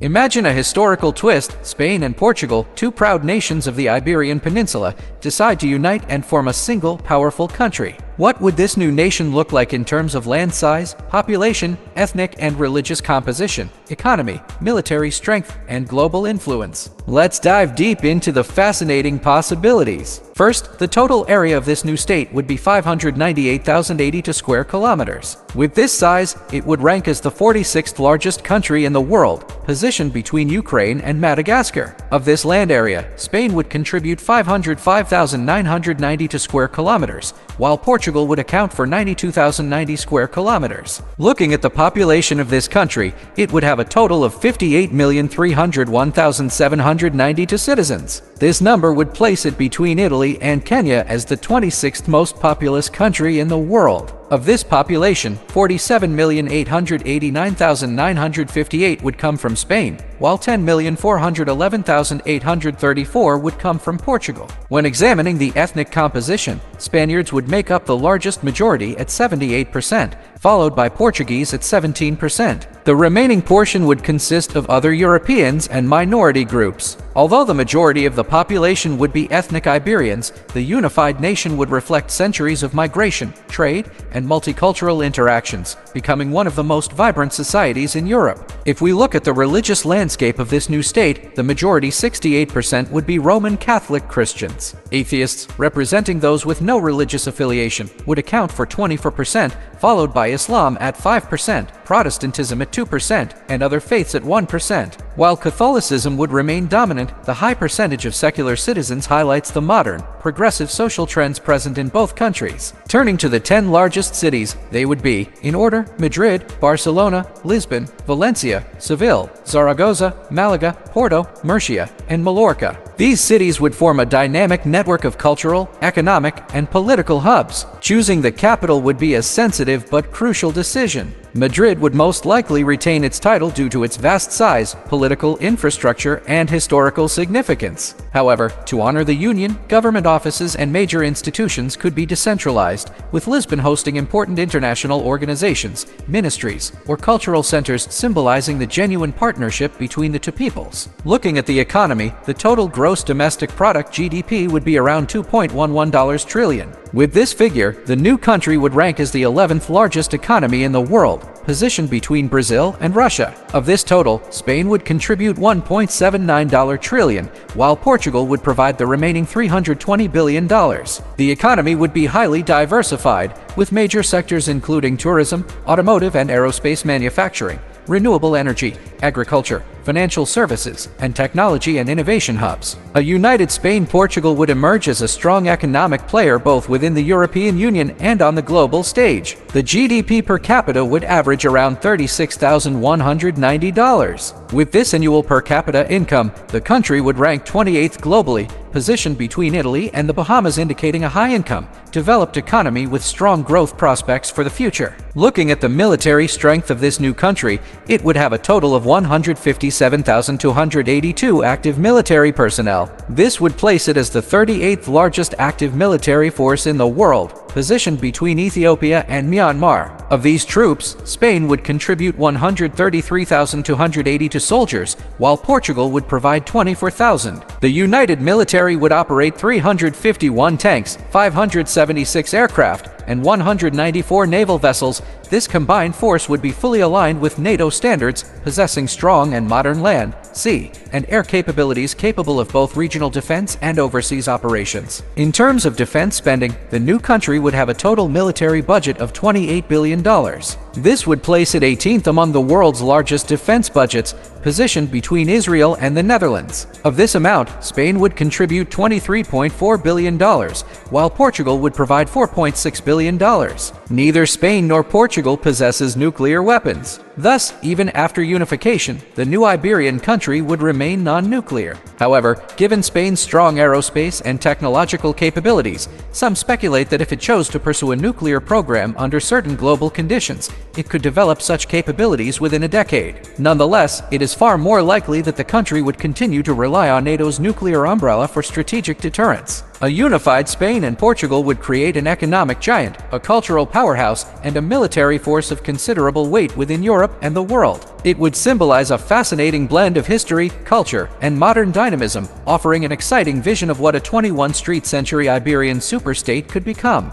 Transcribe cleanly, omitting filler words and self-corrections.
Imagine a historical twist. Spain and Portugal, two proud nations of the Iberian Peninsula, decide to unite and form a single, powerful country. What would this new nation look like in terms of land size, population, ethnic and religious composition, economy, military strength, and global influence? Let's dive deep into the fascinating possibilities. First, the total area of this new state would be 598,082 square kilometers. With this size, it would rank as the 46th largest country in the world, positioned between Ukraine and Madagascar. Of this land area, Spain would contribute 505,992 square kilometers, while Portugal would account for 92,090 square kilometers. Looking at the population of this country, it would have a total of 58,301,792 citizens. This number would place it between Italy and Kenya as the 26th most populous country in the world. Of this population, 47,889,958 would come from Spain, while 10,411,834 would come from Portugal. When examining the ethnic composition, Spaniards would make up the largest majority at 78%, followed by Portuguese at 17%. The remaining portion would consist of other Europeans and minority groups. Although the majority of the population would be ethnic Iberians, the unified nation would reflect centuries of migration, trade, and multicultural interactions, becoming one of the most vibrant societies in Europe. If we look at the religious landscape of this new state, the majority, 68%, would be Roman Catholic Christians. Atheists, representing those with no religious affiliation, would account for 24%, followed by Islam at 5%, Protestantism at 2%, and other faiths at 1%. While Catholicism would remain dominant, the high percentage of secular citizens highlights the modern, progressive social trends present in both countries. Turning to the 10 largest cities, they would be, in order, Madrid, Barcelona, Lisbon, Valencia, Seville, Zaragoza, Malaga, Porto, Murcia, and Mallorca. These cities would form a dynamic network of cultural, economic, and political hubs. Choosing the capital would be a sensitive but crucial decision. Madrid would most likely retain its title due to its vast size, political infrastructure, and historical significance. However, to honor the union, government offices and major institutions could be decentralized, with Lisbon hosting important international organizations, ministries, or cultural centers symbolizing the genuine partnership between the two peoples. Looking at the economy, the total gross domestic product (GDP) would be around $2.11 trillion. With this figure, the new country would rank as the 11th largest economy in the world, positioned between Brazil and Russia. Of this total, Spain would contribute $1.79 trillion, while Portugal would provide the remaining $320 billion. The economy would be highly diversified, with major sectors including tourism, automotive and aerospace manufacturing, renewable energy, agriculture, financial services, and technology and innovation hubs. A united Spain-Portugal would emerge as a strong economic player both within the European Union and on the global stage. The GDP per capita would average around $36,190. With this annual per capita income, the country would rank 28th globally, positioned between Italy and the Bahamas, indicating a high-income, developed economy with strong growth prospects for the future. Looking at the military strength of this new country, it would have a total of 157,282 active military personnel. This would place it as the 38th largest active military force in the world, positioned between Ethiopia and Myanmar. Of these troops, Spain would contribute 133,282 soldiers, while Portugal would provide 24,000. The united military would operate 351 tanks, 576 aircraft, and 194 naval vessels. This combined force would be fully aligned with NATO standards, possessing strong and modern land, sea, and air capabilities capable of both regional defense and overseas operations. In terms of defense spending, the new country would have a total military budget of $28 billion. This would place it 18th among the world's largest defense budgets, positioned between Israel and the Netherlands. Of this amount, Spain would contribute $23.4 billion, while Portugal would provide $4.6 billion. Neither Spain nor Portugal possesses nuclear weapons. Thus, even after unification, the new Iberian country would remain non-nuclear. However, given Spain's strong aerospace and technological capabilities, some speculate that if it chose to pursue a nuclear program under certain global conditions, it could develop such capabilities within a decade. Nonetheless, it is far more likely that the country would continue to rely on NATO's nuclear umbrella for strategic deterrence. A unified Spain and Portugal would create an economic giant, a cultural powerhouse, and a military force of considerable weight within Europe and the world. It would symbolize a fascinating blend of history, culture, and modern dynamism, offering an exciting vision of what a 21st century Iberian superstate could become.